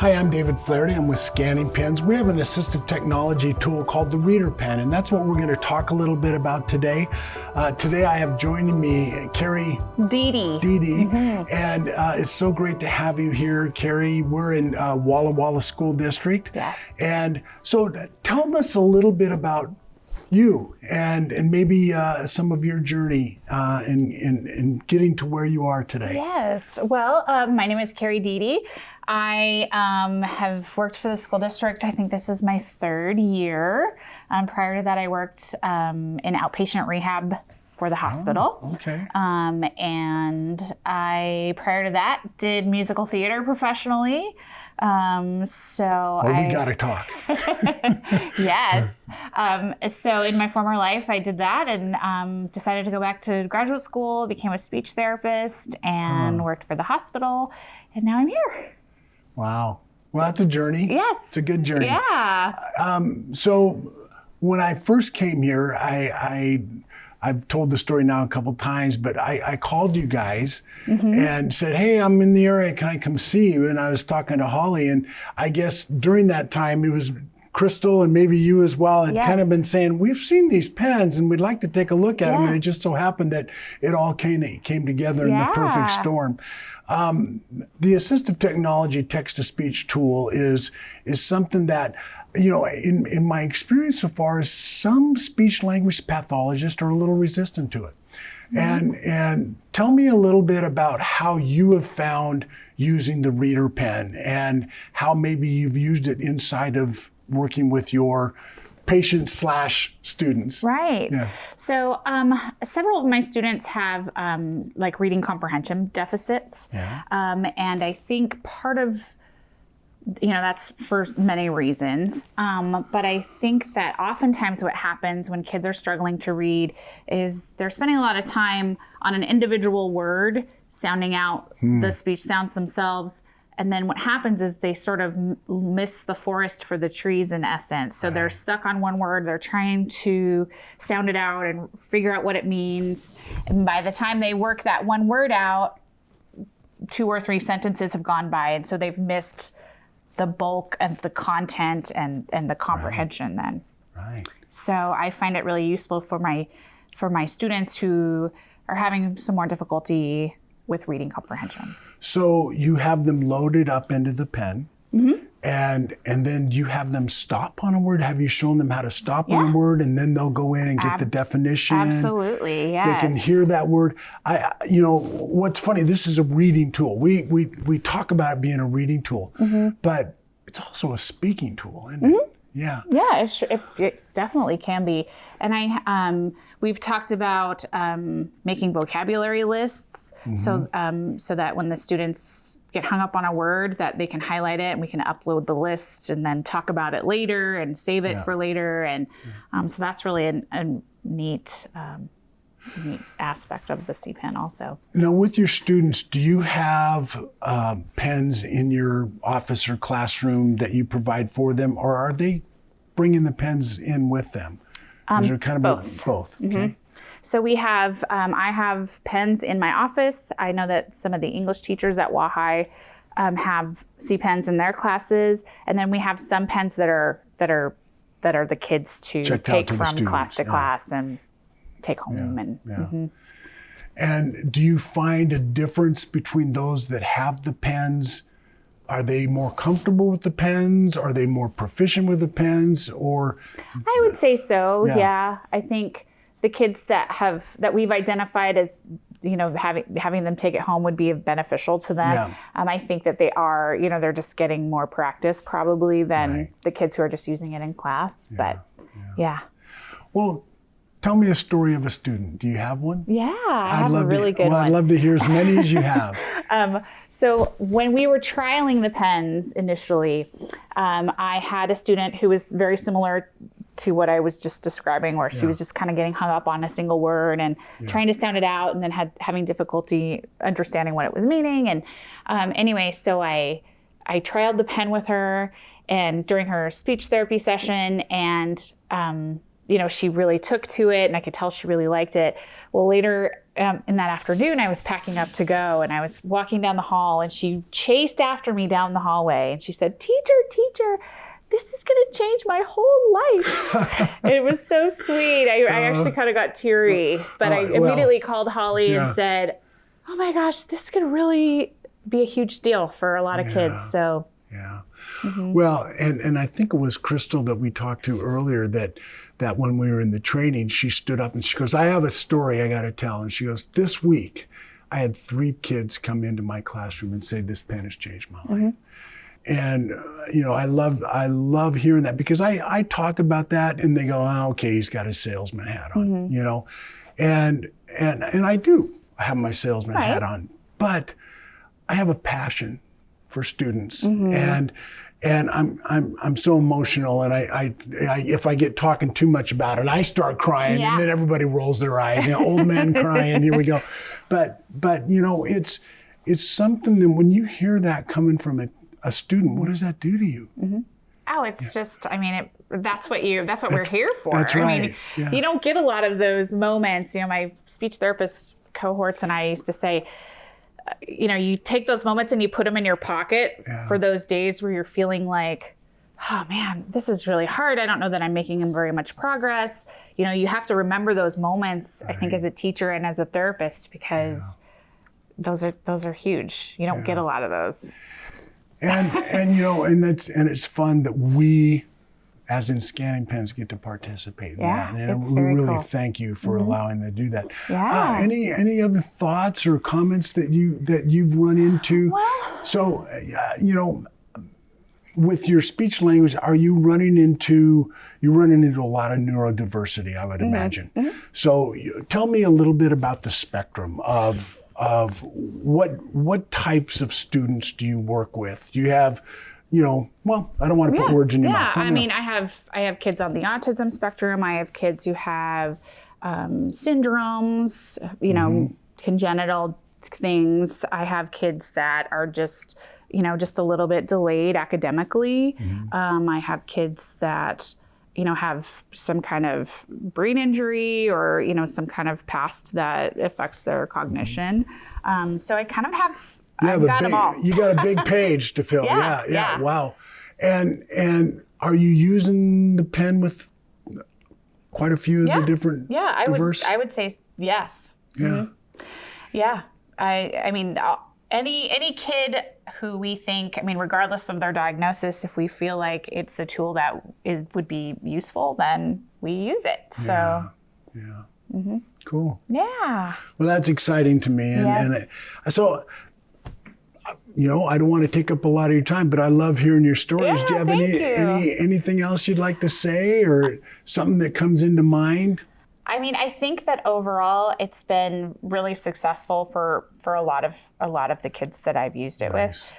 Hi, I'm David Flaherty. I'm with Scanning Pens. We have an assistive technology tool called the Reader Pen, and that's what we're going to talk a little bit about today. Today I have joining me Carrie Diede, and it's so great to have you here, Carrie. We're in Walla Walla School District. Yes. And so tell us a little bit about you and maybe some of your journey in getting to where you are today. Yes. Well, my name is Carrie Diede. I have worked for the school district. I think this is my third year. Prior to that, I worked in outpatient rehab for the hospital. Oh, okay. And I, prior to that, did musical theater professionally. We gotta talk. Yes. So in my former life, I did that and decided to go back to graduate school, became a speech therapist, and worked for the hospital. And now I'm here. Wow. Well, that's a journey. Yes. It's a good journey. Yeah. So when I first came here, I've told the story now a couple times, but I called you guys and said, hey, I'm in the area, can I come see you? And I was talking to Holly, and I guess during that time, it was Crystal and maybe you as well had kind of been saying, we've seen these pens and we'd like to take a look at them. And it just so happened that it all came together in the perfect storm. The assistive technology text-to-speech tool is something that, you know, in my experience so far, some speech language pathologists are a little resistant to it. And tell me a little bit about how you have found using the Reader Pen and how maybe you've used it inside of working with your patients/students. Right. Yeah. So several of my students have like reading comprehension deficits. Yeah. And I think part of, that's for many reasons. But I think that oftentimes what happens when kids are struggling to read is they're spending a lot of time on an individual word, sounding out the speech sounds themselves. And then what happens is they sort of miss the forest for the trees in essence. So they're stuck on one word. They're trying to sound it out and figure out what it means. And by the time they work that one word out, 2 or 3 sentences have gone by. And so they've missed the bulk of the content and the comprehension then. Right. So I find it really useful for my students who are having some more difficulty with reading comprehension. So you have them loaded up into the pen, and then do you have them stop on a word? Have you shown them how to stop on a word, and then they'll go in and get the definition? Absolutely, yes. They can hear that word. What's funny? This is a reading tool. We talk about it being a reading tool, but it's also a speaking tool, isn't it? Yeah. Yeah, it definitely can be. And we've talked about making vocabulary lists so that when the students get hung up on a word that they can highlight it and we can upload the list and then talk about it later and save it for later. And so that's really a neat aspect of the C-Pen also. Now with your students, do you have pens in your office or classroom that you provide for them, or are they bringing the pens in with them? Is there kind of both? Okay. So we have, I have pens in my office. I know that some of the English teachers at Wahai have C-Pens in their classes. And then we have some pens that are the kids to take from class to class and take home. And do you find a difference between those that have the pens? Are they more comfortable with the pens? Are they more proficient with the pens? Or I would say so. Yeah. I think the kids that we've identified as having them take it home would be beneficial to them. I think that they are, they're just getting more practice probably than the kids who are just using it in class. But Well, tell me a story of a student. Do you have one? Yeah, I have a really good one. I'd love to hear as many as you have. So when we were trialing the pens initially, I had a student who was very similar to what I was just describing, where she was just kind of getting hung up on a single word and trying to sound it out, and then having difficulty understanding what it was meaning. And anyway, so I trialed the pen with her and during her speech therapy session, and she really took to it, and I could tell she really liked it. Well, later in that afternoon, I was packing up to go, and I was walking down the hall, and she chased after me down the hallway, and she said, teacher, this is going to change my whole life. And it was so sweet. I actually kind of got teary, but I immediately called Holly and said, oh my gosh, this could really be a huge deal for a lot of kids. So. Yeah. Well, and I think it was Crystal that we talked to earlier that when we were in the training, she stood up and she goes, I have a story I got to tell. And she goes, this week, I had 3 kids come into my classroom and say, this pen has changed my life. And, I love hearing that, because I talk about that and they go, oh, okay, he's got his salesman hat on, and I do have my salesman hat on, but I have a passion for students, and I'm so emotional, and I if I get talking too much about it, I start crying, and then everybody rolls their eyes, old man crying, here we go. But it's something that when you hear that coming from a student, what does that do to you? Oh, it's just, that's what we're here for. That's right. You don't get a lot of those moments. My speech therapist cohorts and I used to say, you take those moments and you put them in your pocket for those days where you're feeling like, oh man, this is really hard. I don't know that I'm making very much progress. You have to remember those moments, I think, as a teacher and as a therapist, because those are huge. You don't get a lot of those. And it's fun that we, as in Scanning Pens, get to participate in that. And we really cool. thank you for allowing them to do that. Yeah. Any other thoughts or comments that you've run into? Well, so, with your speech language, are you running into a lot of neurodiversity, I would imagine. So tell me a little bit about the spectrum of what types of students do you work with? Do you have, well, I don't want to put words in your mouth. I have kids on the autism spectrum. I have kids who have syndromes, congenital things. I have kids that are just a little bit delayed academically. I have kids that, have some kind of brain injury or, some kind of past that affects their cognition. So I kind of have, I've got them all. You got a big page to fill. Yeah. Wow. And are you using the pen with quite a few of the different diverse? I would say yes. Yeah. Yeah. Any kid who we think, regardless of their diagnosis, if we feel like it's a tool that would be useful, then we use it. So. Yeah. Cool. Yeah. Well, that's exciting to me. So, I don't want to take up a lot of your time, but I love hearing your stories. Yeah, do you have anything else you'd like to say, or something that comes into mind? I think that overall it's been really successful for a lot of the kids that I've used it with.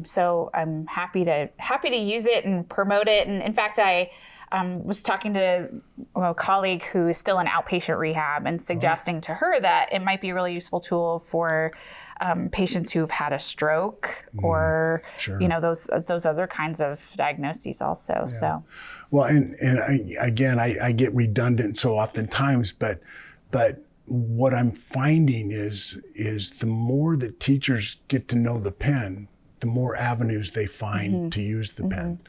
So I'm happy to use it and promote it. And in fact, I was talking to a colleague who is still in outpatient rehab and suggesting to her that it might be a really useful tool for patients who've had a stroke or those other kinds of diagnoses also. Yeah. So, well, and I get redundant so oftentimes, but what I'm finding is the more that teachers get to know the pen, the more avenues they find to use the pen.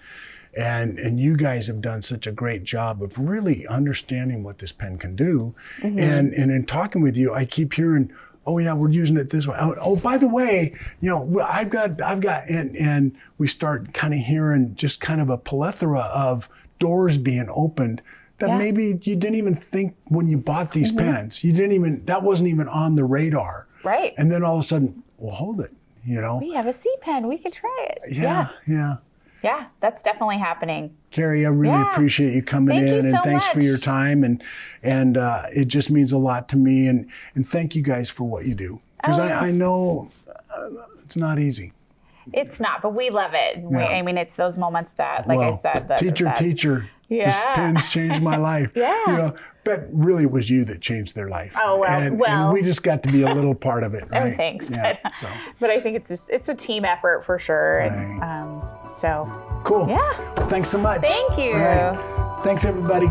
And you guys have done such a great job of really understanding what this pen can do. And in talking with you, I keep hearing, oh yeah, we're using it this way. Oh, by the way, I've got, and we start kind of hearing just kind of a plethora of doors being opened that maybe you didn't even think when you bought these pens. That wasn't even on the radar. Right. And then all of a sudden, well, hold it, We have a C pen, we could try it. Yeah, that's definitely happening. Carrie, I really appreciate you coming in, and thanks for your time. And it just means a lot to me. And thank you guys for what you do, because I know it's not easy. It's not, but we love it. Yeah. It's those moments that, like I said, teacher. This pen's changed my life. But really it was you that changed their life. Oh, well. And we just got to be a little part of it, right? Oh, thanks. Yeah, but I think it's a team effort for sure. Right. And, so. Cool. Yeah. Well, thanks so much. Thank you. All right. Thanks, everybody.